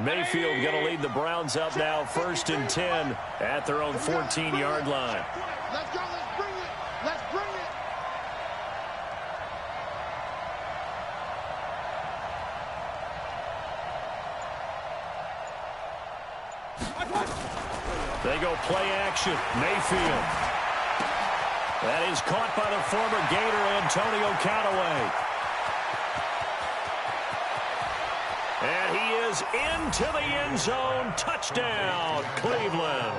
Mayfield going to lead the Browns up now, 1st and 10 at their own 14-yard line. Let's go. Let's bring it. Let's bring it. They go play action. Mayfield. That is caught by the former Gator, Antonio Callaway. And he is into the end zone. Touchdown, Cleveland.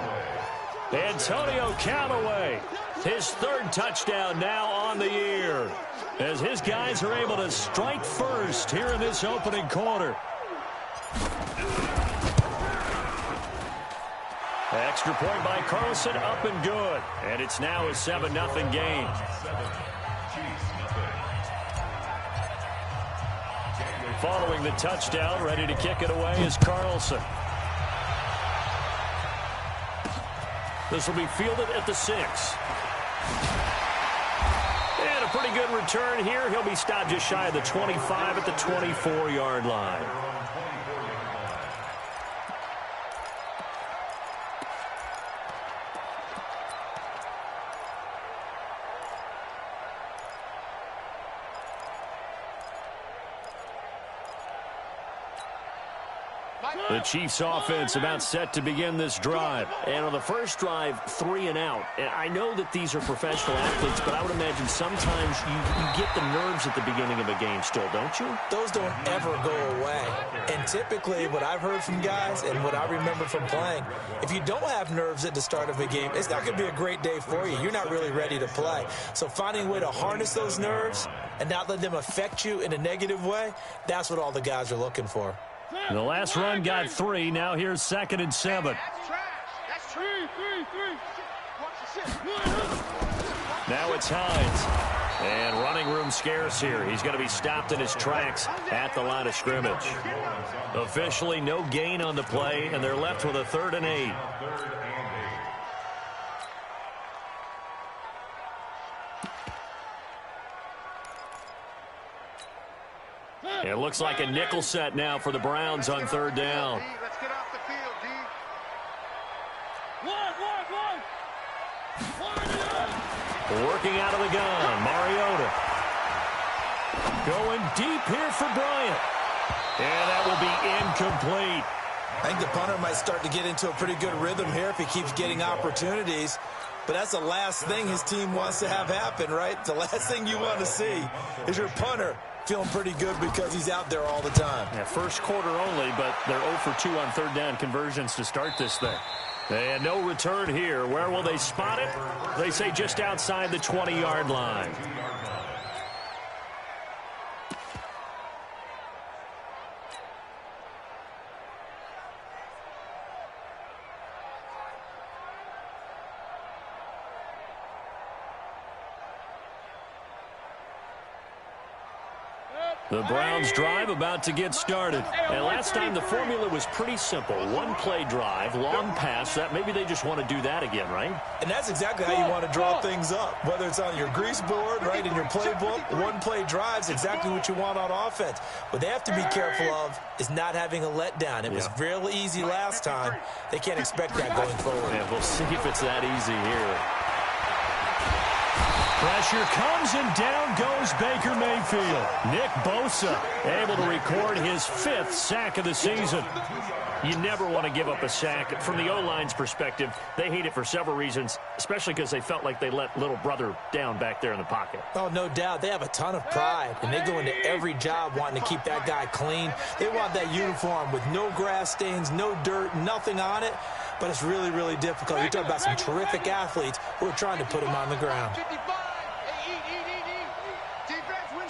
Antonio Callaway, his 3rd touchdown now on the year, as his guys are able to strike first here in this opening quarter. Extra point by Carlson, up and good. And it's now a 7-0 game. Following the touchdown, ready to kick it away is Carlson. This will be fielded at the 6. And a pretty good return here. He'll be stopped just shy of the 25 at the 24-yard line. The Chiefs offense about set to begin this drive. And on the first drive, 3 and out. And I know that these are professional athletes, but I would imagine sometimes you get the nerves at the beginning of a game still, don't you? Those don't ever go away. And typically what I've heard from guys and what I remember from playing, if you don't have nerves at the start of a game, it's not going to be a great day for you. You're not really ready to play. So finding a way to harness those nerves and not let them affect you in a negative way, that's what all the guys are looking for. The last run got 3. Now here's 2nd and 7. That's trash. Now it's Hines. And running room scarce here. He's going to be stopped in his tracks at the line of scrimmage. Officially no gain on the play, and they're left with a 3rd and 8. It looks like a nickel set now for the Browns on 3rd down. Let's get off the field, D. Working out of the gun, Mariota. Going deep here for Bryant. And that will be incomplete. I think the punter might start to get into a pretty good rhythm here if he keeps getting opportunities. But that's the last thing his team wants to have happen, right? The last thing you want to see is your punter feeling pretty good because he's out there all the time. Yeah, first quarter only, but they're 0 for 2 on 3rd down conversions to start this thing. And no return here. Where will they spot it? They say just outside the 20-yard line. The Browns drive about to get started. And last time the formula was pretty simple. 1-play drive, long pass. That maybe they just want to do that again, right? And that's exactly how you want to draw things up. Whether it's on your grease board, right, in your playbook, 1-play drive is exactly what you want on offense. What they have to be careful of is not having a letdown. It was real easy last time. They can't expect that going forward. Yeah, we'll see if it's that easy here. Pressure comes, and down goes Baker Mayfield. Nick Bosa able to record his 5th sack of the season. You never want to give up a sack. From the O-line's perspective, they hate it for several reasons, especially because they felt like they let little brother down back there in the pocket. Oh, no doubt. They have a ton of pride, and they go into every job wanting to keep that guy clean. They want that uniform with no grass stains, no dirt, nothing on it. But it's really, really difficult. You're talking about some terrific athletes who are trying to put him on the ground.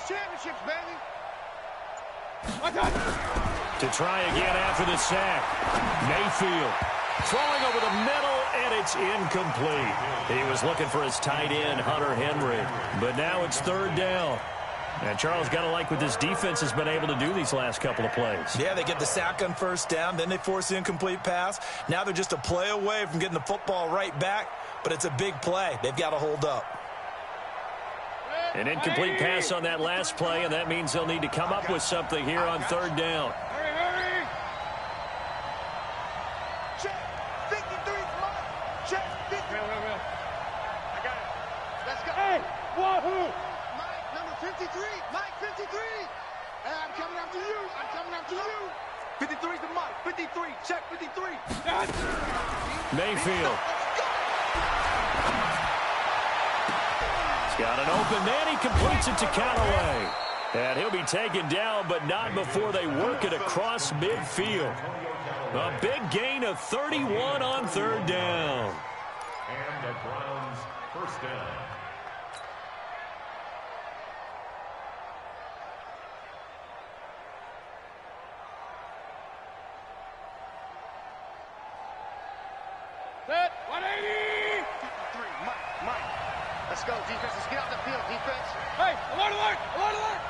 Championships, baby. To try again after the sack. Mayfield throwing over the middle, and it's incomplete. He was looking for his tight end, Hunter Henry. But now it's 3rd down. And Charles got to like what this defense has been able to do these last couple of plays. Yeah, they get the sack on 1st down, then they force the incomplete pass. Now they're just a play away from getting the football right back, but it's a big play. They've got to hold up. An incomplete pass on that last play, and that means they'll need to come up with something here on 3rd down. Mayfield. He's got an open man. He completes it to Callaway. And he'll be taken down, but not before they work it across midfield. A big gain of 31 on third down. And the Browns first down. Set. 180. 53. Mike. Let's go, defense. Let's get out the field, defense. Hey, alert, alert, alert, alert.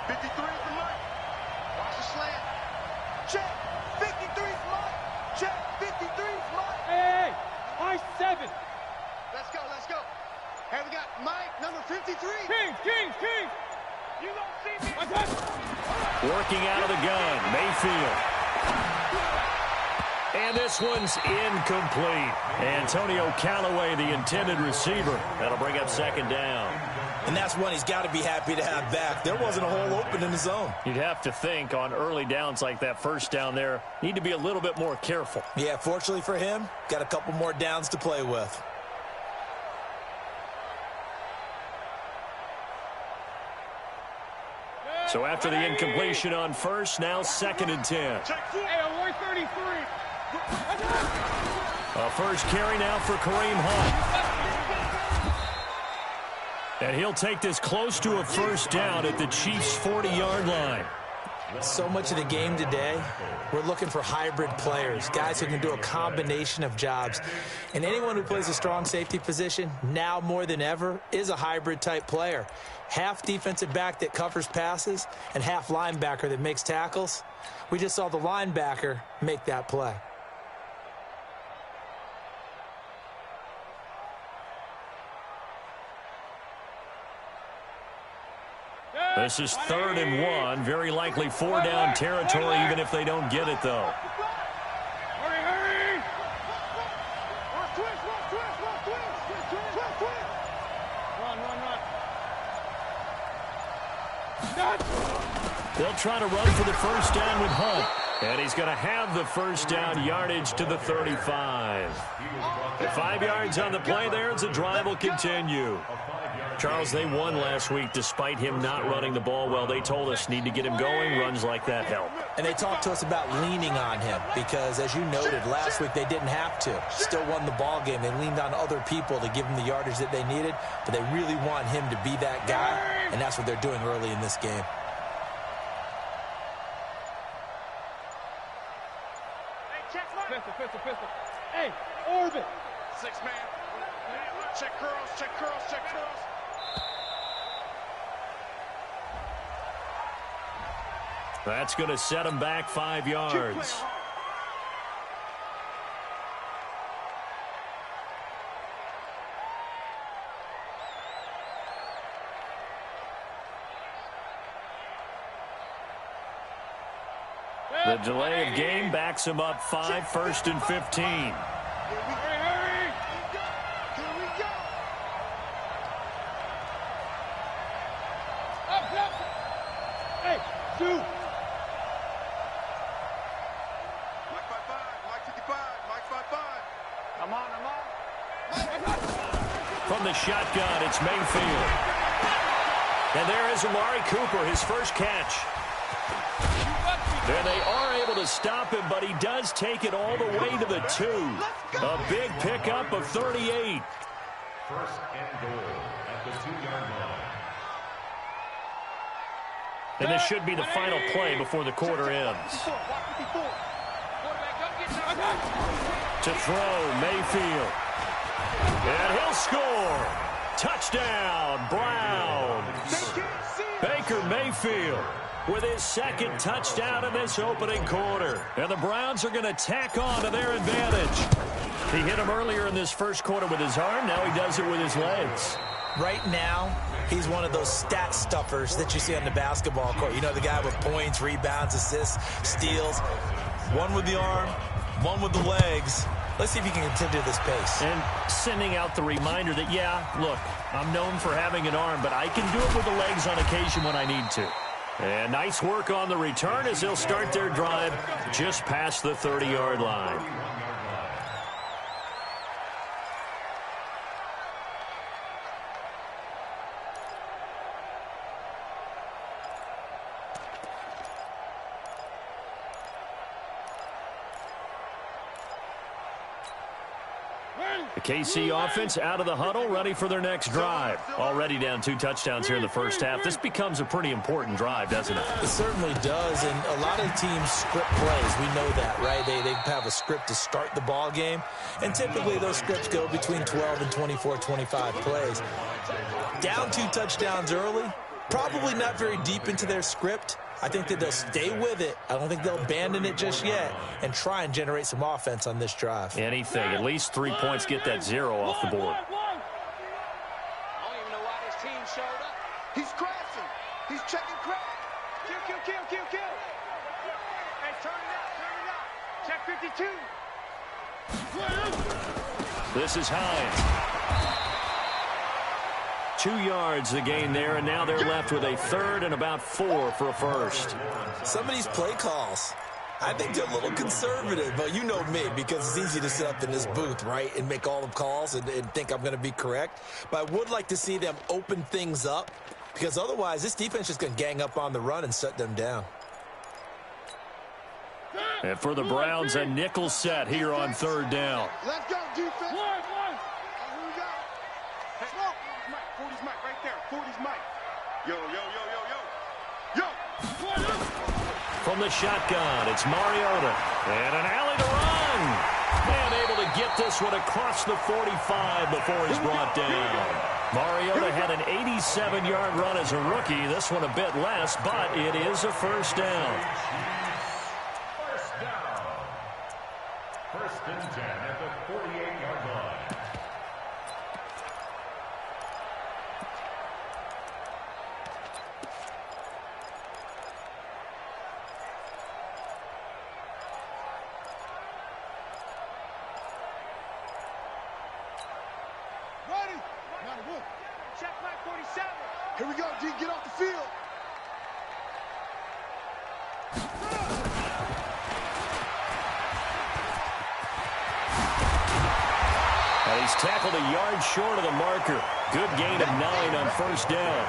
53 for Mike. Watch the slant. Check. 53 for Mike. Check. 53 for Mike. Hey, I-7. Let's go, let's go. Hey, we got Mike, number 53. Kings. You don't see me. Working out of the gun, Mayfield. And this one's incomplete. Antonio Callaway, the intended receiver. That'll bring up second down. And that's one he's got to be happy to have back. There wasn't a hole open in the zone. You'd have to think on early downs like that first down there, need to be a little bit more careful. Yeah, fortunately for him, got a couple more downs to play with. So after the incompletion on first, now second and 10. Hey, alert 33. A first carry now for Kareem Hunt. And he'll take this close to a first down at the Chiefs' 40-yard line. So much of the game today, we're looking for hybrid players, guys who can do a combination of jobs. And anyone who plays a strong safety position, now more than ever, is a hybrid-type player. Half defensive back that covers passes and half linebacker that makes tackles. We just saw the linebacker make that play. This is 3rd and 1. Very likely 4-down territory, even if they don't get it, though. Hurry. Run. They'll try to run for the first down with Hunt. And he's going to have the first down, yardage to the 35. At 5 yards on the play there, the drive will continue. Charles, they won last week despite him not running the ball well. They told us need to get him going. Runs like that help. And they talked to us about leaning on him because, as you noted, last week they didn't have to. Still won the ball game. They leaned on other people to give them the yardage that they needed, but they really want him to be that guy, and that's what they're doing early in this game. Pistol. Hey, orbit. 6-man. Check curls. That's going to set him back 5 yards. The delay of game backs him up 5, 1st and 15. Hurry. Here we go. Up. Hey, shoot. Mike 55, Mike 55, Mike 55. I'm on. From the shotgun, it's Mayfield. And there is Amari Cooper, his first catch. And they are able to stop him, but he does take it all the way to the 2. A big pickup of 38. First and goal at the 2-yard line. And this should be the final play before the quarter ends. To throw, Mayfield. And he'll score. Touchdown, Browns. Baker Mayfield with his second touchdown in this opening quarter. And the Browns are going to tack on to their advantage. He hit him earlier in this first quarter with his arm. Now he does it with his legs. Right now, he's one of those stat stuffers that you see on the basketball court. You know, the guy with points, rebounds, assists, steals. One with the arm, one with the legs. Let's see if he can continue this pace. And sending out the reminder that, yeah, look, I'm known for having an arm, but I can do it with the legs on occasion when I need to. And nice work on the return as they'll start their drive just past the 30-yard line. The KC offense out of the huddle, ready for their next drive. Already down 2 touchdowns here in the first half. This becomes a pretty important drive, doesn't it? It certainly does, and a lot of teams script plays. We know that, right? They have a script to start the ball game, and typically those scripts go between 12 and 24, 25 plays. Down 2 touchdowns early, probably not very deep into their script. I think that they'll stay with it. I don't think they'll abandon it just yet and try and generate some offense on this drive. Anything. At least 3 points, get that 0 off the board. I don't even know why this team showed up. He's crashing. He's checking crack. Kill. Hey, turn it out. Check 52. This is Hines. 2 yards the gain there, and now they're left with a third and about 4 for a first. Some of these play calls, I think they're a little conservative, but you know me, because it's easy to sit up in this booth, right, and make all the calls and think I'm going to be correct. But I would like to see them open things up, because otherwise this defense is going to gang up on the run and shut them down. And for the Browns, a nickel set here on 3rd down. Let's go, defense. Here we go. Hey, 40's Mike right there. 40's Mike. Yo. From the shotgun, it's Mariota. And an alley to run. And able to get this one across the 45 before he's brought down. Mariota had an 87-yard run as a rookie. This one a bit less, but it is a first down. First and 10 at the 48-yard line. Ready. Check Mike 47. Here we go, D. Get off the field. And he's tackled a yard short of the marker. Good gain of 9 on first down.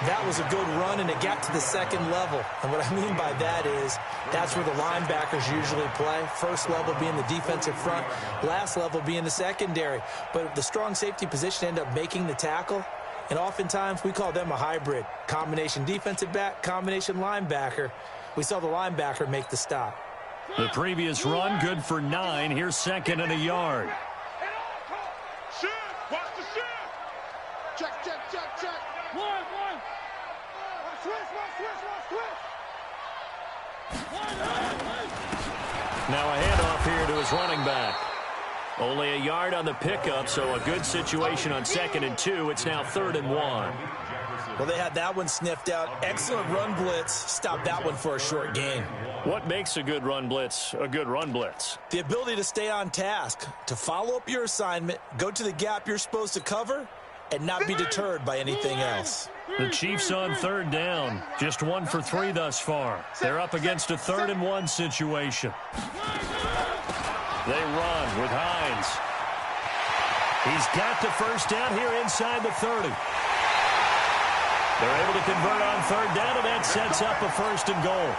That was a good run, and it got to the second level. And what I mean by that is that's where the linebackers usually play. First level being the defensive front, last level being the secondary. But the strong safety position ended up making the tackle, and oftentimes we call them a hybrid. Combination defensive back, combination linebacker. We saw the linebacker make the stop. The previous run, good for 9. Here's 2nd and a yard. Shift. Watch the shift. Check. One. Switch. Now a handoff here to his running back. Only a yard on the pickup, so a good situation on 2nd and 2. It's now 3rd and 1. Well, they had that one sniffed out. Excellent run blitz. Stopped that one for a short gain. What makes a good run blitz a good run blitz? The ability to stay on task, to follow up your assignment, go to the gap you're supposed to cover, and not be deterred by anything else. The Chiefs on 3rd down. Just 1 for 3 thus far. They're up against a 3rd and 1 situation. They run with Hines. He's got the first down here inside the 30. They're able to convert on 3rd down, and that sets up a 1st and goal.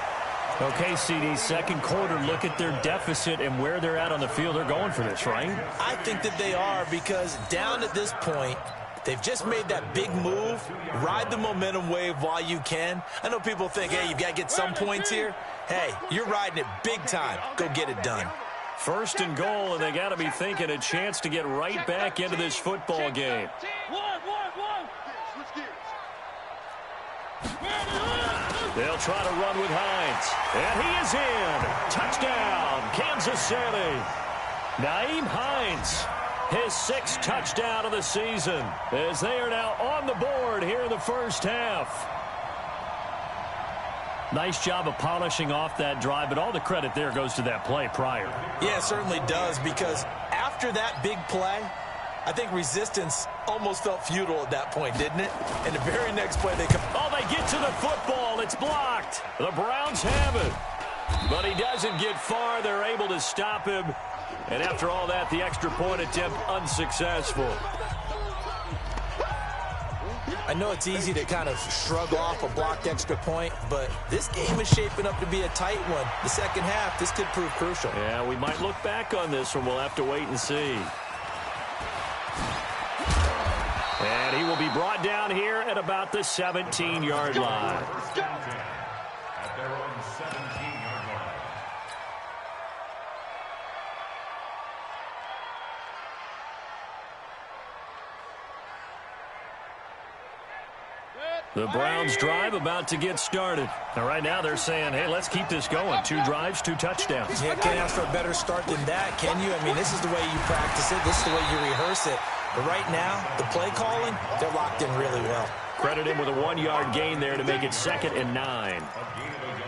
Okay, CD, second quarter, look at their deficit and where they're at on the field. They're going for this, right? I think that they are, because down at this point, they've just made that big move. Ride the momentum wave while you can. I know people think, hey, you've got to get some points here. Hey, you're riding it big time. Go get it done. 1st and goal, and they got to be thinking a chance to get right back into this football game. One. They'll try to run with Hines. And he is in. Touchdown, Kansas City. Nyheim Hines, his 6th touchdown of the season, as they are now on the board here in the first half. Nice job of polishing off that drive, but all the credit there goes to that play prior. Yeah, it certainly does, because after that big play, I think resistance almost felt futile at that point, didn't it? And the very next play they come. Oh, they get to the football. It's blocked. The Browns have it. But he doesn't get far. They're able to stop him. And after all that, the extra point attempt unsuccessful. I know it's easy to kind of shrug off a blocked extra point, but this game is shaping up to be a tight one. The second half, this could prove crucial. Yeah, we might look back on this one. We'll have to wait and see. And he will be brought down here at about the 17-yard line. At their own 17-yard line. The Browns drive about to get started. And right now they're saying, hey, let's keep this going. 2 drives, 2 touchdowns. Yeah, can't ask for a better start than that, can you? I mean, this is the way you practice it. This is the way you rehearse it. But right now, the play calling, they're locked in really well. Credit him with a 1-yard gain there to make it 2nd and 9.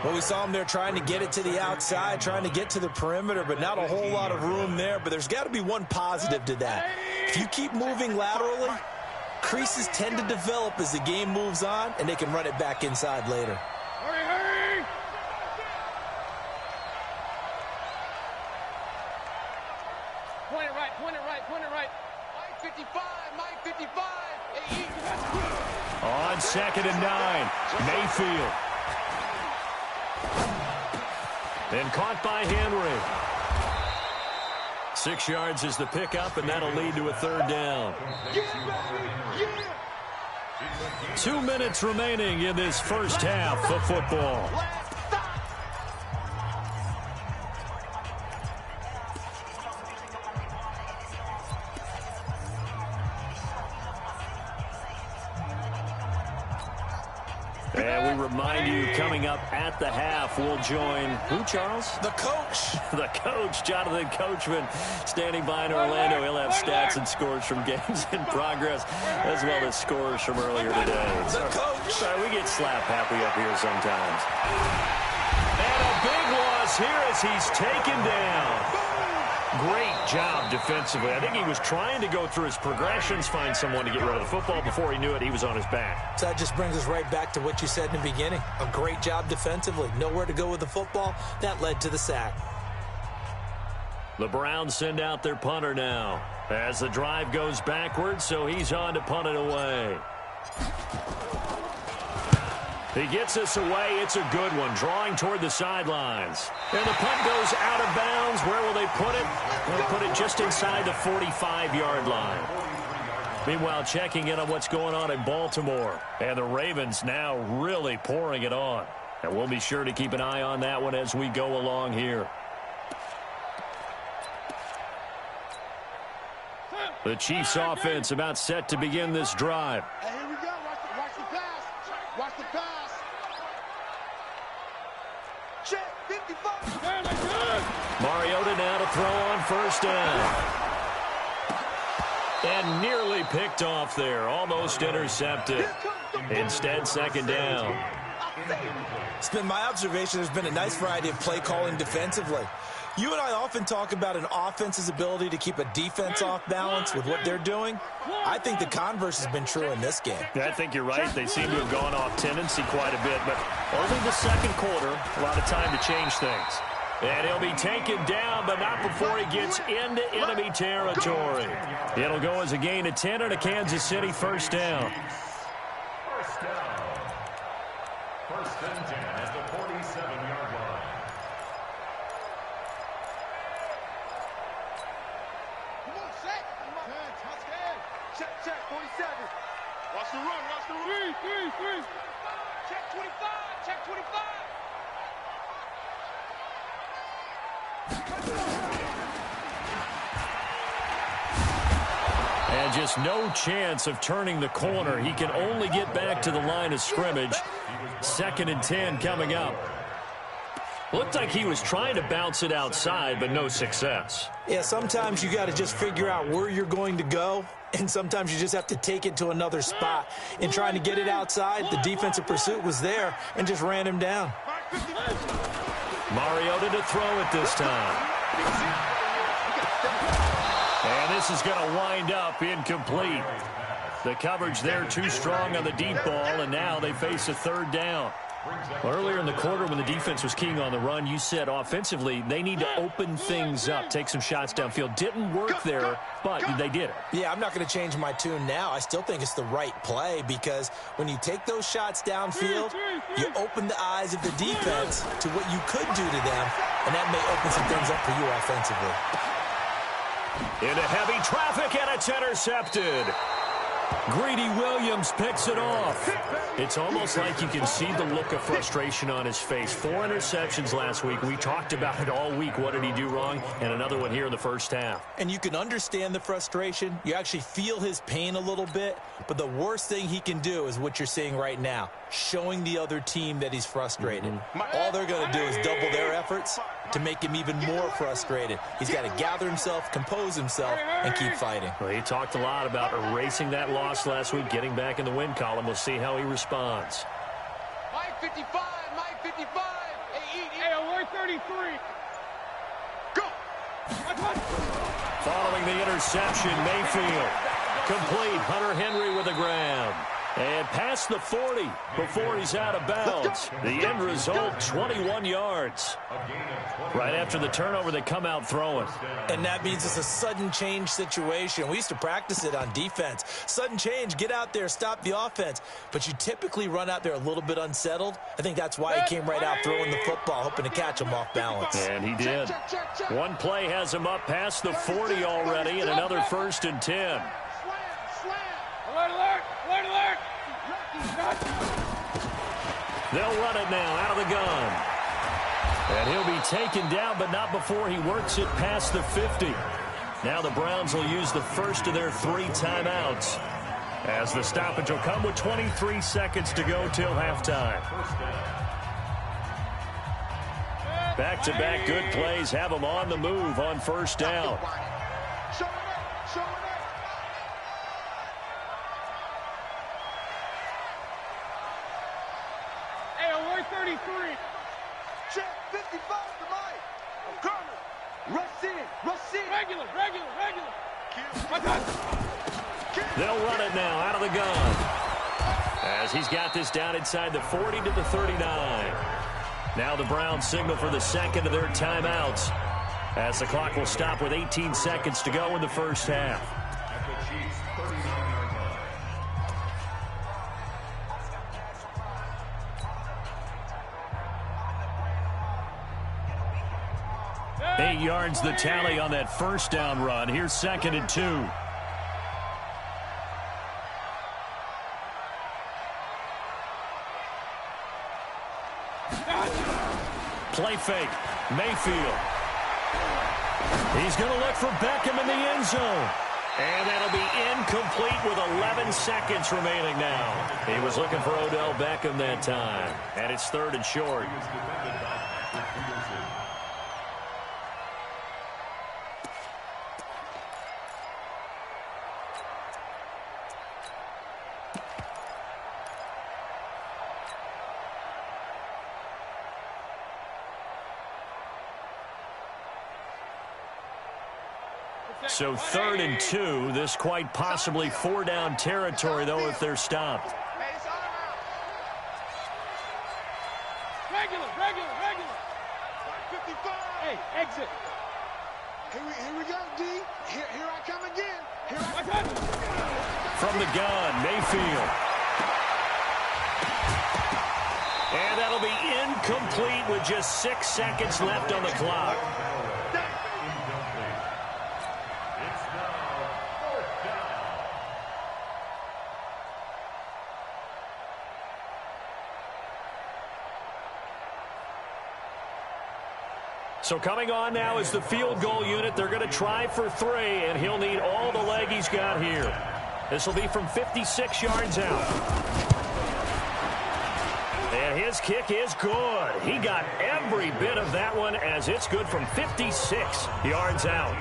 Well, we saw them there trying to get it to the outside, trying to get to the perimeter, but not a whole lot of room there. But there's got to be one positive to that. If you keep moving laterally, creases tend to develop as the game moves on, and they can run it back inside later. Hurry, hurry! Point it right, point it right, point it right. Mike 55, Mike 55. Hey, On 2nd and 9, Mayfield. Then caught by Henry. 6 yards is the pickup, and that'll lead to a 3rd down. 2 minutes remaining in this first half of football. And we remind you, coming up at the half, we'll join who, Charles? The coach. The coach, Jonathan Coachman, standing by in Orlando. He'll have stats and scores from games in progress, as well as scores from earlier today. The coach. Sorry, we get slap happy up here sometimes. And a big loss here as he's taken down. Great job defensively. I think he was trying to go through his progressions, find someone to get rid of the football. Before he knew it, he was on his back. So that just brings us right back to what you said in the beginning. A great job defensively. Nowhere to go with the football. That led to the sack. The Browns send out their punter now as the drive goes backwards, so he's on to punt it away. He gets this away. It's a good one, drawing toward the sidelines. And the punt goes out of bounds. Where will they put it? They'll put it just inside the 45-yard line. Meanwhile, checking in on what's going on in Baltimore. And the Ravens now really pouring it on. And we'll be sure to keep an eye on that one as we go along here. The Chiefs offense about set to begin this drive. Hey, here we go. Watch the pass. Watch the pass. Check 55. Mariota now to throw on 1st down. And nearly picked off there. Almost intercepted. Instead, 2nd down. It's been my observation there's been a nice variety of play calling defensively. You and I often talk about an offense's ability to keep a defense off balance with what they're doing. I think the converse has been true in this game. Yeah, I think you're right. They seem to have gone off tendency quite a bit, but only the 2nd quarter, a lot of time to change things. And he'll be taken down, but not before he gets into enemy territory. It'll go as a gain of 10 and a Kansas City 1st down. First down. 1st and 10 at the 47-yard line. Come on, check. Check, 47. Watch the run, watch the run. Three. Check 25, check 25. And just no chance of turning the corner. He can only get back to the line of scrimmage. 2nd and 10 coming up. Looked like he was trying to bounce it outside, but no success. Yeah, sometimes you got to just figure out where you're going to go, and sometimes you just have to take it to another spot. In trying to get it outside, the defensive pursuit was there and just ran him down. Mariota to throw it this time. And this is going to wind up incomplete. The coverage there too strong on the deep ball, and now they face a 3rd down. Earlier in the quarter when the defense was keying on the run, you said offensively they need to open things up, take some shots downfield. Didn't work there, but they did it. Yeah, I'm not going to change my tune now. I still think it's the right play because when you take those shots downfield, you open the eyes of the defense to what you could do to them, and that may open some things up for you offensively. Into heavy traffic, and it's intercepted. Greedy Williams picks it off. It's almost like you can see the look of frustration on his face. 4 interceptions last week. We talked about it all week. What did he do wrong? And another one here in the first half. And you can understand the frustration. You actually feel his pain a little bit. But the worst thing he can do is what you're seeing right now, showing the other team that he's frustrated. All they're going to do is double their efforts to make him even more frustrated. He's got to gather himself, compose himself, and keep fighting. Well, he talked a lot about erasing that loss last week, getting back in the win column. We'll see how he responds. Mike 55, Mike 55. Hey, alert 33. Go. Following the interception, Mayfield. Complete. Hunter Henry with the ground. And past the 40 before he's out of bounds. The end result, 21 yards. Right after the turnover, they come out throwing. And that means it's a sudden change situation. We used to practice it on defense. Sudden change, get out there, stop the offense. But you typically run out there a little bit unsettled. I think that's why he came right out throwing the football, hoping to catch him off balance. And he did. One play has him up past the 40 already, and another 1st and 10. Alert, alert, alert, alert. They'll run it now out of the gun. And he'll be taken down, but not before he works it past the 50. Now the Browns will use the first of their 3 timeouts, as the stoppage will come with 23 seconds to go till halftime. Back-to-back good plays have them on the move on first down. Hey, alert 33. Check 55 to Mike. I'm coming. Rush in. Rush in. Regular. They'll run it now out of the gun, as he's got this down inside the 40 to the 39. Now the Browns signal for the second of their timeouts, as the clock will stop with 18 seconds to go in the first half. Eight yards the tally on that first down run. Here's 2nd and 2. Play fake. Mayfield. He's going to look for Beckham in the end zone. And that'll be incomplete with 11 seconds remaining now. He was looking for Odell Beckham that time. And it's 3rd and short. So 3rd and 2. This quite possibly 4-down territory, though, if they're stopped. Regular. 55. Hey, exit. Here we go, D. Here I come again. From the gun, Mayfield. And that'll be incomplete with just 6 seconds left on the clock. So coming on now is the field goal unit. They're going to try for 3, and he'll need all the leg he's got here. This will be from 56 yards out. And his kick is good. He got every bit of that one, as it's good from 56 yards out.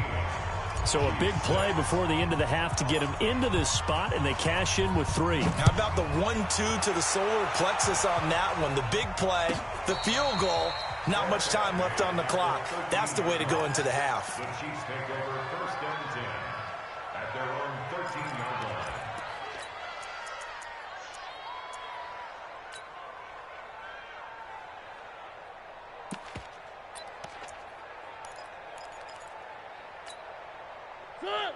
So a big play before the end of the half to get him into this spot, and they cash in with 3. How about the 1-2 to the solar plexus on that one? The big play, the field goal, not much time left on the clock. That's the way to go into the half. The Chiefs take over 1st and 10 at their own 13-yard line.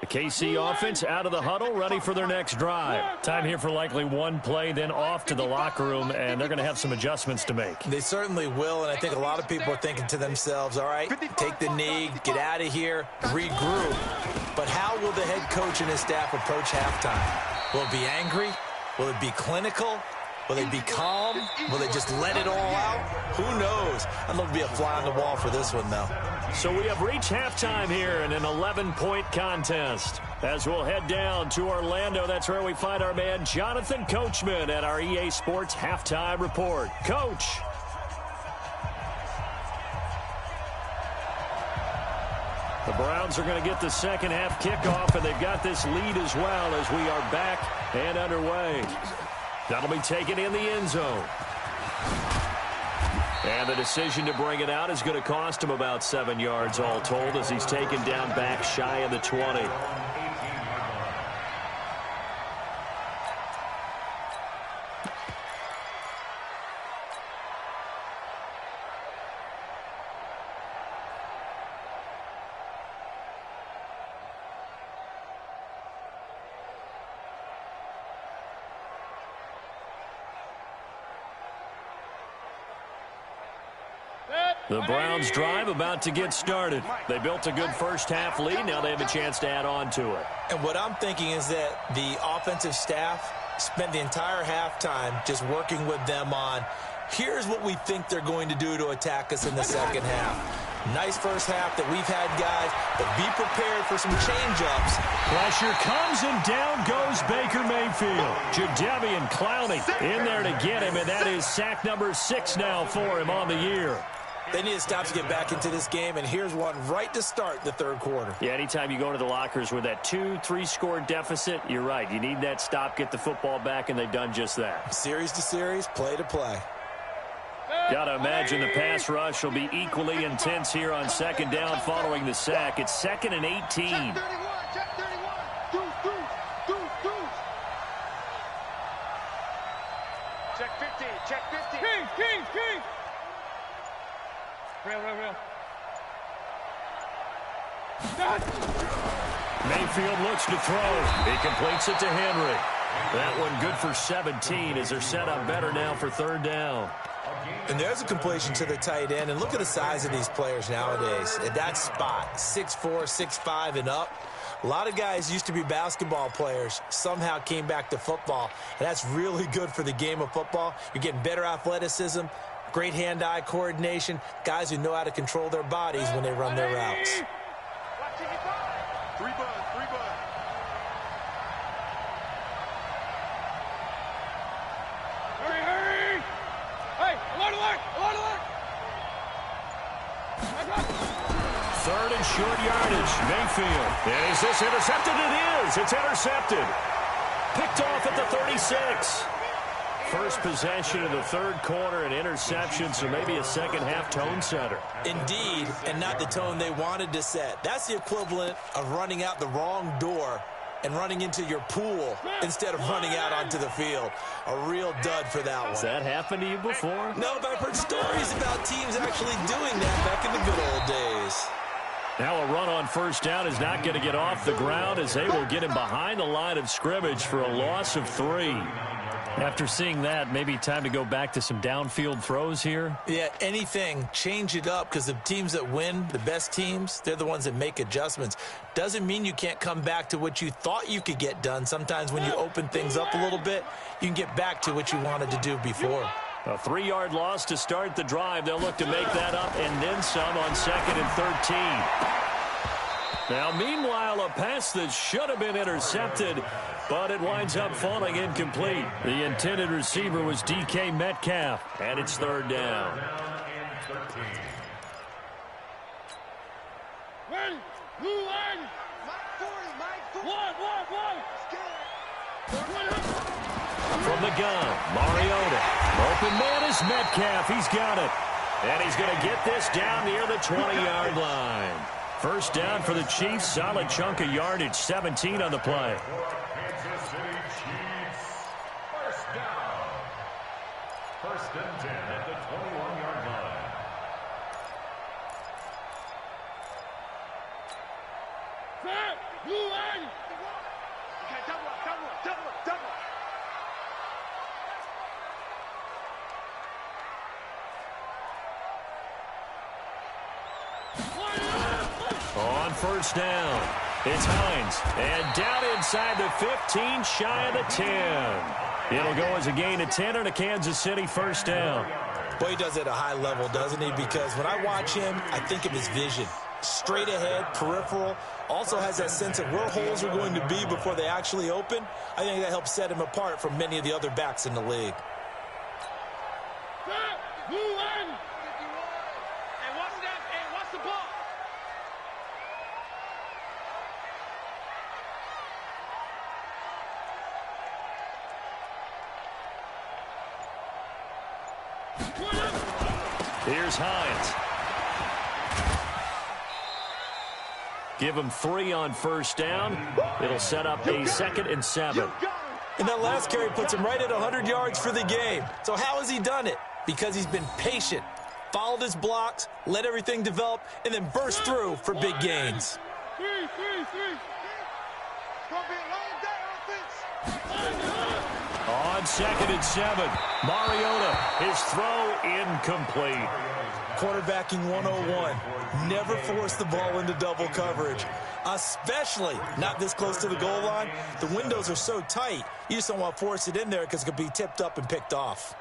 The KC offense out of the huddle, ready for their next drive. Time here for likely one play, then off to the locker room, and they're going to have some adjustments to make. They certainly will, and I think a lot of people are thinking to themselves, all right, take the knee, get out of here, regroup. But how will the head coach and his staff approach halftime? Will it be angry? Will it be clinical? Will they be calm? Will they just let it all out? Who knows? I'd love to be a fly on the wall for this one, though. So we have reached halftime here in an 11-point contest. As we'll head down to Orlando, that's where we find our man Jonathan Coachman at our EA Sports Halftime Report. Coach. The Browns are going to get the second half kickoff, and they've got this lead as well as we are back and underway. That'll be taken in the end zone. And the decision to bring it out is going to cost him about 7 yards all told as he's taken down back shy of the 20. The Browns drive about to get started. They built a good first half lead. Now they have a chance to add on to it. And what I'm thinking is that the offensive staff spent the entire halftime just working with them on, here's what we think they're going to do to attack us in the second half. Nice first half that we've had, guys, but be prepared for some change-ups. Pressure comes, and down goes Baker Mayfield. Jadeveon Clowney in there to get him, and that is sack number 6 now for him on the year. They need to stop to get back into this game, and here's one right to start the third quarter. Yeah, anytime you go into the lockers with that 2-3 score deficit, you're right. You need that stop, get the football back, and they've done just that. Series to series, play to play. Got to imagine the pass rush will be equally intense here on second down following the sack. It's 2nd and 18. Check 31, check 31. Deuce. Check 15, check 15. King. Real. Mayfield looks to throw. He completes it to Henry. That one good for 17 as they're set up better now for third down. And there's a completion to the tight end. And look at the size of these players nowadays. At that spot, 6'4", 6'5", and up. A lot of guys used to be basketball players, somehow came back to football. And that's really good for the game of football. You're getting better athleticism, great hand-eye coordination, guys who know how to control their bodies when they run their routes. Three bud. Hurry. Hey, alert. 3rd and short yardage. Mayfield. And is this intercepted? It is. It's intercepted. Picked off at the 36. First possession of the third quarter, an interception, so maybe a second half tone setter. Indeed, and not the tone they wanted to set. That's the equivalent of running out the wrong door and running into your pool instead of running out onto the field. A real dud for that one. Has that happened to you before? No, but I've heard stories about teams actually doing that back in the good old days. Now a run on first down is not going to get off the ground as they will get him behind the line of scrimmage for a loss of 3. After seeing that, maybe time to go back to some downfield throws here. Yeah, anything, change it up, because the teams that win, the best teams, they're the ones that make adjustments. Doesn't mean you can't come back to what you thought you could get done. Sometimes when you open things up a little bit, you can get back to what you wanted to do before. A 3-yard loss to start the drive. They'll look to make that up and then some on 2nd and 13. Now, meanwhile, a pass that should have been intercepted, but it winds up falling incomplete. The intended receiver was DK Metcalf, and it's 3rd down. Ready, blue line. One. From the gun, Mariota. Open man is Metcalf. He's got it. And he's going to get this down near the 20-yard line. First down for the Chiefs. Solid chunk of yardage. 17 on the play. Kansas City Chiefs. First down. 1st and 10 at the 21-yard line. On first down, it's Hines. And down inside the 15, shy of the 10. It'll go as a gain of 10 and a Kansas City first down. Boy, he does it at a high level, doesn't he? Because when I watch him, I think of his vision. Straight ahead, peripheral, also has that sense of where holes are going to be before they actually open. I think that helps set him apart from many of the other backs in the league. Here's Hines. Give him 3 on first down. It'll set up a 2nd and 7. And that last carry puts him right at 100 yards for the game. So how has he done it? Because he's been patient, followed his blocks, let everything develop, and then burst through for big gains. On 2nd and 7, Mariota, his throw incomplete. Quarterbacking 101. Never force the ball into double coverage, especially not this close to the goal line. The windows are so tight, you just don't want to force it in there because it could be tipped up and picked off.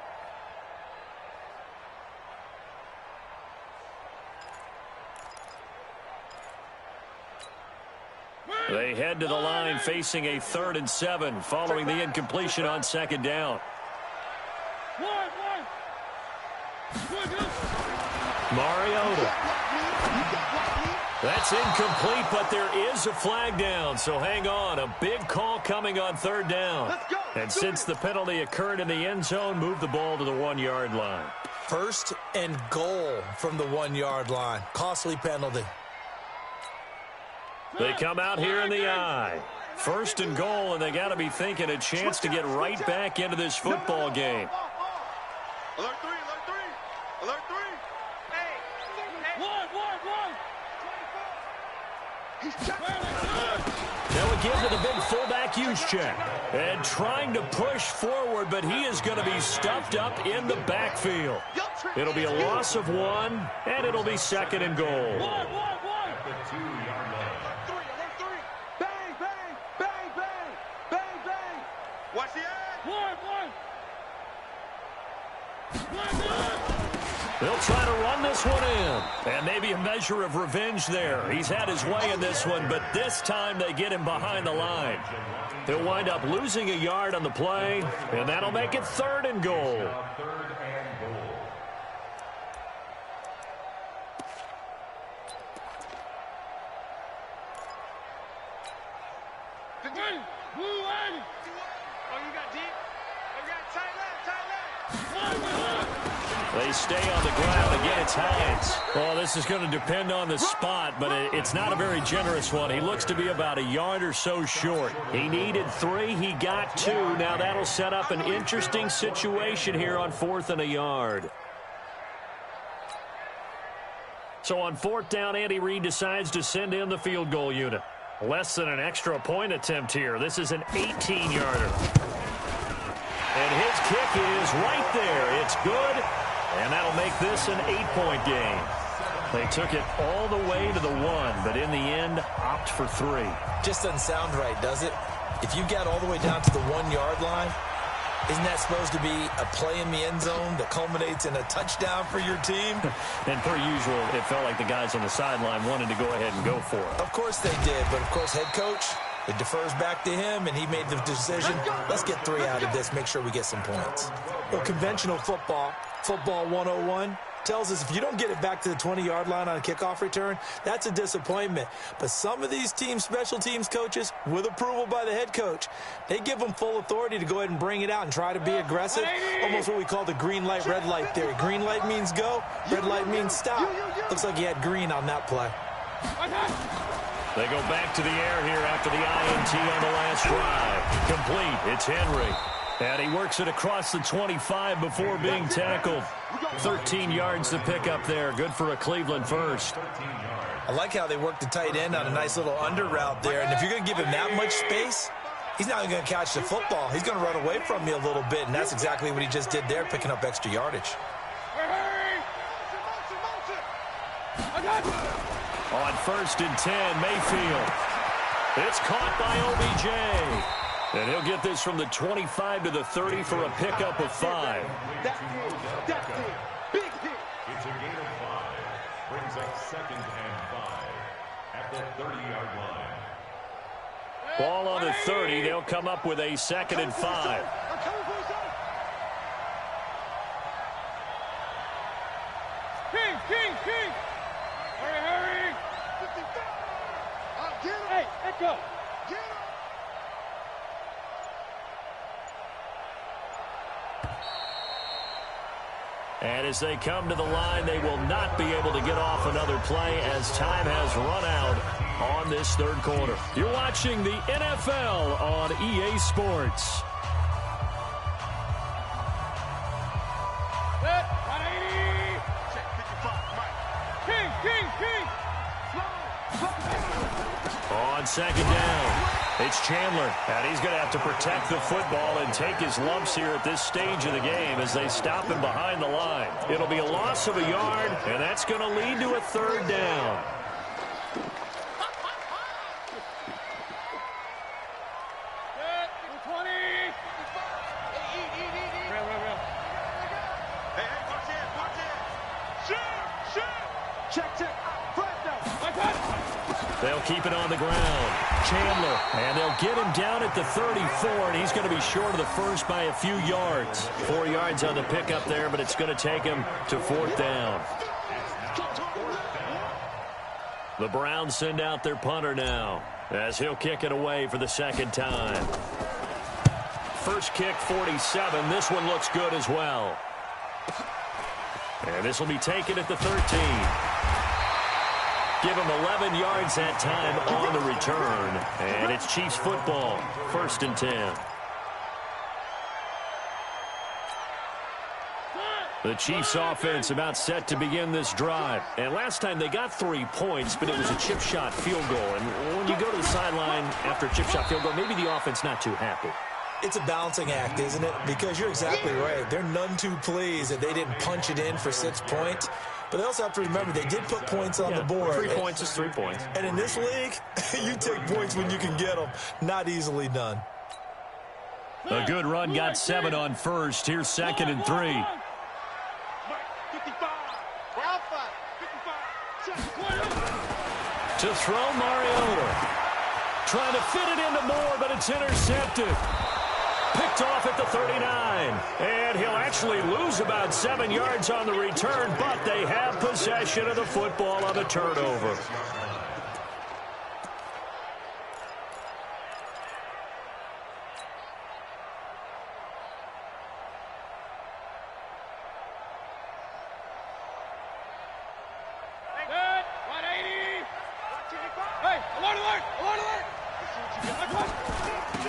They head to the line facing a 3rd and 7 following the incompletion on 2nd down. Mariota. That's incomplete, but there is a flag down, so hang on. A big call coming on 3rd down. And since the penalty occurred in the end zone, move the ball to the 1-yard line. 1st and goal from the 1-yard line. Costly penalty. They come out here in the eye. 1st and goal, and they got to be thinking a chance to get right back into this football game. Alert 3, alert 3, alert 3. Now we give to the big fullback Juszczyk. And trying to push forward, but he is going to be stuffed up in the backfield. It'll be a loss of 1, and it'll be 2nd and goal. Watch the edge. They'll try to run this one in. And maybe a measure of revenge there. He's had his way in this one, but this time they get him behind the line. He'll wind up losing a yard on the play, and that'll make it 3rd and goal. They stay on the ground. Again, it's Hines. Well, this is going to depend on the spot, but it's not a very generous one. He looks to be about a yard or so short. He needed 3. He got 2. Now that'll set up an interesting situation here on 4th and a yard. So on 4th down, Andy Reid decides to send in the field goal unit. Less than an extra point attempt here. This is an 18-yarder. And his kick is right there. It's good. And that'll make this an 8-point game. They took it all the way to the 1, but in the end, opt for 3. Just doesn't sound right, does it? If you get all the way down to the 1-yard line, isn't that supposed to be a play in the end zone that culminates in a touchdown for your team? And per usual, it felt like the guys on the sideline wanted to go ahead and go for it. Of course they did, but of course head coach, it defers back to him, and he made the decision, let's get 3 out of this, make sure we get some points. Well, conventional football 101, tells us if you don't get it back to the 20-yard line on a kickoff return, that's a disappointment. But some of these special teams coaches, with approval by the head coach, they give them full authority to go ahead and bring it out and try to be aggressive, almost what we call the green light, red light theory. Green light means go, red light means stop. Looks like he had green on that play. They go back to the air here after the INT on the last drive. Complete. It's Henry. And he works it across the 25 before being tackled. 13 yards to pick up there. Good for a Cleveland first. 13 yards. I like how they worked the tight end on a nice little under route there. And if you're going to give him that much space, he's not going to catch the football. He's going to run away from you a little bit, and that's exactly what he just did there, picking up extra yardage. On 1st and 10, Mayfield. It's caught by OBJ. And he'll get this from the 25 to the 30 for a pickup of 5. That's big hit. It's a gain of 5. Brings up 2nd and 5 at the 30-yard line. Ball on the 30. They'll come up with a 2nd and 5. King. Hurry. Hey, let go. And as they come to the line, they will not be able to get off another play as time has run out on this 3rd quarter. You're watching the NFL on EA Sports. Set, 180. Check 55, Mike. King. On 2nd down, it's Chandler, and he's going to have to protect the football and take his lumps here at this stage of the game as they stop him behind the line. It'll be a loss of a yard, and that's going to lead to a 3rd down. Set, 20. Real. Hey, watch it. Shoot. Check. Front down. They'll keep it on the ground. Chandler, and they'll get him down at the 34, and he's going to be short of the first by a few yards. 4 yards on the pickup there, but it's going to take him to 4th down. The Browns send out their punter now as he'll kick it away for the 2nd time. First kick, 47. This one looks good as well. And this will be taken at the 13. Give him 11 yards that time on the return. And it's Chiefs football, 1st and 10. The Chiefs offense about set to begin this drive. And last time they got 3 points, but it was a chip shot field goal. And when you go to the sideline after a chip shot field goal, maybe the offense not too happy. It's a balancing act, isn't it? Because you're exactly right. They're none too pleased that they didn't punch it in for 6 points. But they also have to remember they did put points on the board. 3 points is 3 points. And in this league, you take points when you can get them. Not easily done. A good run got 7 on 1st. Here's 2nd and 3. 55. Alpha. 55. To throw Mariota. Trying to fit it into Moore, but it's intercepted. Picked off at the 39. And he'll actually lose about 7 yards on the return, but they have possession of the football on the turnover. Set, 180. Hey, alert.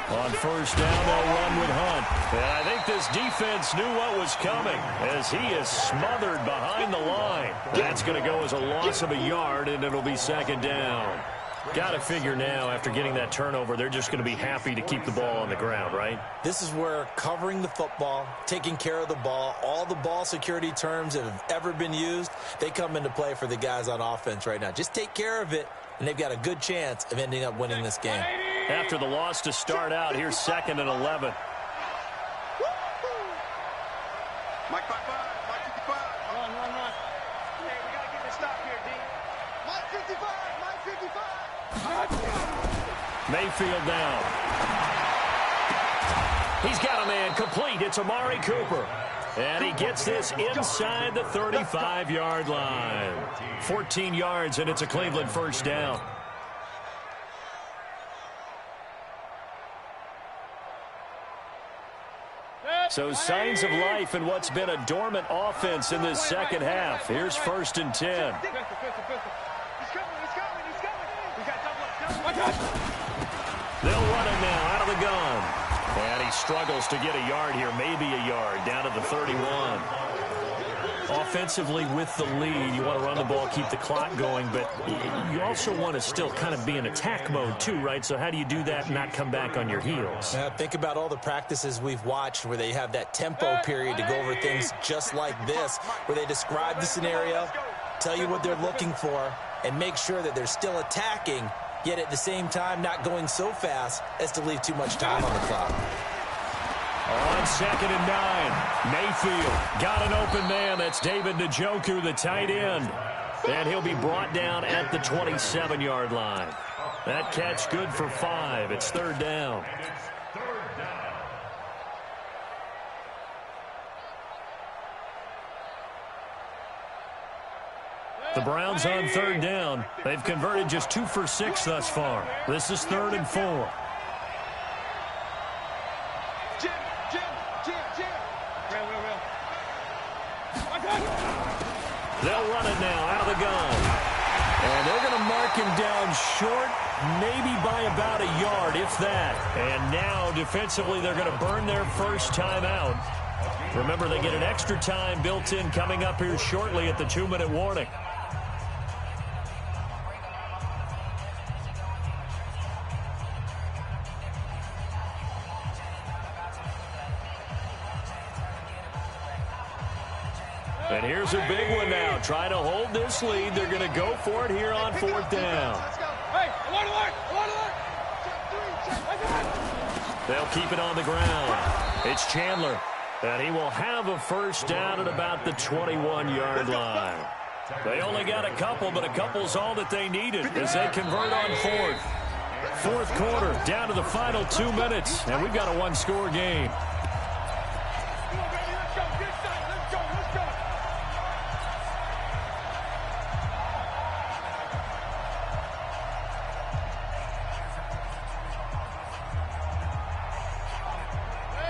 On 1st down, they'll run with Hunt. And I think this defense knew what was coming as he is smothered behind the line. That's going to go as a loss of a yard, and it'll be 2nd down. Got to figure now, after getting that turnover, they're just going to be happy to keep the ball on the ground, right? This is where covering the football, taking care of the ball, all the ball security terms that have ever been used, they come into play for the guys on offense right now. Just take care of it, and they've got a good chance of ending up winning this game. After the loss to start out, here's 2nd and 11. Mike 55. Mike 55. Run. Hey, we got to get this stop here, D. Mike 55. Mike 55. Mayfield down. He's got a man complete. It's Amari Cooper. And he gets this inside the 35-yard line. 14 yards, and it's a Cleveland 1st down. So signs of life in what's been a dormant offense in this 2nd half. Here's 1st and 10. He's coming. We got double. They'll run him now out of the gun. And he struggles to get a yard here, maybe a yard, down to the 31. offensively with the lead, you want to run the ball, keep the clock going, but you also want to still kind of be in attack mode too, right? So how do you do that and not come back on your heels? Now, think about all the practices we've watched where they have that tempo period to go over things just like this, where they describe the scenario, tell you what they're looking for, and make sure that they're still attacking, yet at the same time not going so fast as to leave too much time on the clock. On 2nd and 9, Mayfield got an open man. That's David Njoku, the tight end. And he'll be brought down at the 27-yard line. That catch good for 5. It's 3rd down. The Browns on 3rd down. They've converted just 2 for 6 thus far. This is 3rd and 4. They'll run it now out of the gun. And they're going to mark him down short, maybe by about a yard, if that. And now, defensively, they're going to burn their first time out. Remember, they get an extra time built in coming up here shortly at the 2-minute warning. And here's a big one now. Trying to hold this lead. They're going to go for it here on 4th down. Hey, alert! They'll keep it on the ground. It's Chandler. And he will have a first down at about the 21-yard line. They only got a couple, but a couple's all that they needed as they convert on 4th. 4th quarter, down to the final 2 minutes. And we've got a one-score game.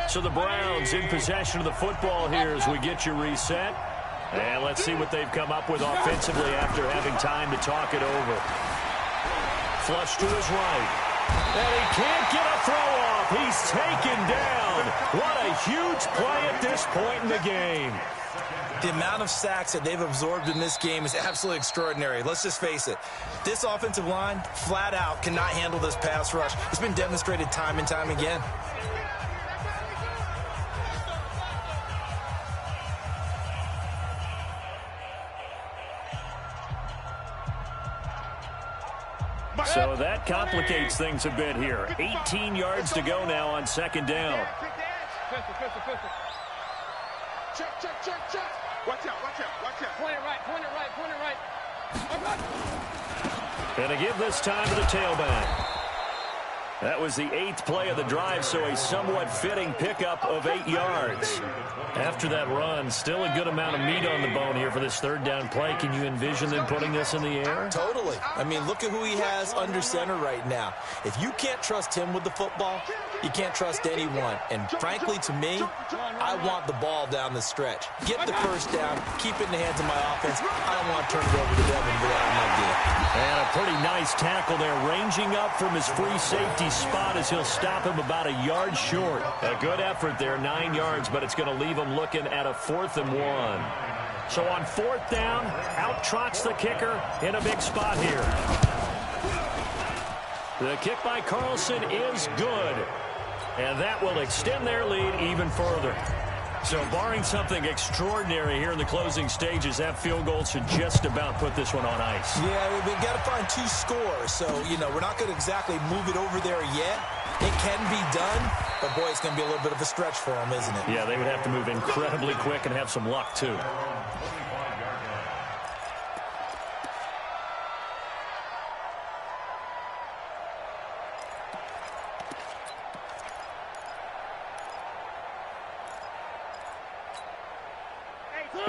So the Browns in possession of the football here as we get you reset. And let's see what they've come up with offensively after having time to talk it over. Flush to his right. And he can't get a throw off. He's taken down. What a huge play at this point in the game. The amount of sacks that they've absorbed in this game is absolutely extraordinary. Let's just face it. This offensive line, flat out, cannot handle this pass rush. It's been demonstrated time and time again. So that complicates things a bit here. 18 yards to go now on 2nd down. Pistol. Check. Watch out. Point it right. And to give this time to the tailback. That was the 8th play of the drive, so a somewhat fitting pickup of 8 yards. After that run, still a good amount of meat on the bone here for this 3rd down play. Can you envision them putting this in the air? Totally. I mean, look at who he has under center right now. If you can't trust him with the football, you can't trust anyone. And frankly, to me, I want the ball down the stretch. Get the first down, keep it in the hands of my offense. I don't want to turn it over to Devin without my D. And a pretty nice tackle there, ranging up from his free safety spot as he'll stop him about a yard short. A good effort there, 9 yards, but it's going to leave him looking at a 4th and 1. So on 4th down, out trots the kicker in a big spot here. The kick by Carlson is good, and that will extend their lead even further. So barring something extraordinary here in the closing stages, that field goal should just about put this one on ice. Yeah, we've got to find 2 scores. So, we're not going to exactly move it over there yet. It can be done, but, boy, it's going to be a little bit of a stretch for them, isn't it? Yeah, they would have to move incredibly quick and have some luck, too.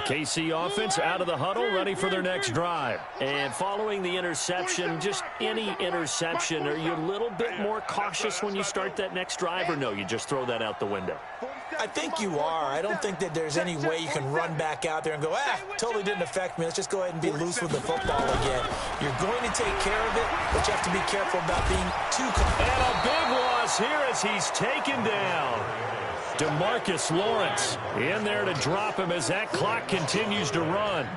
KC offense out of the huddle, ready for their next drive. And following the interception, just any interception, are you a little bit more cautious when you start that next drive, or no, you just throw that out the window? I think you are. I don't think that there's any way you can run back out there and go, totally didn't affect me. Let's just go ahead and be loose with the football again. You're going to take care of it, but you have to be careful about being too cautious. And a big loss here as he's taken down. DeMarcus Lawrence in there to drop him as that clock continues to run.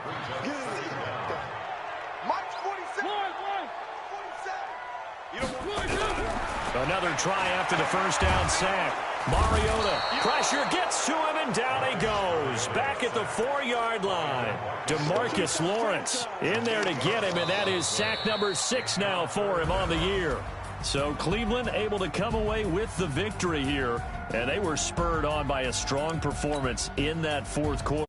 Another try after the first down sack. Mariota, pressure gets to him, and down he goes. Back at the 4-yard line. DeMarcus Lawrence in there to get him, and that is sack number 6 now for him on the year. So Cleveland able to come away with the victory here, and they were spurred on by a strong performance in that fourth quarter.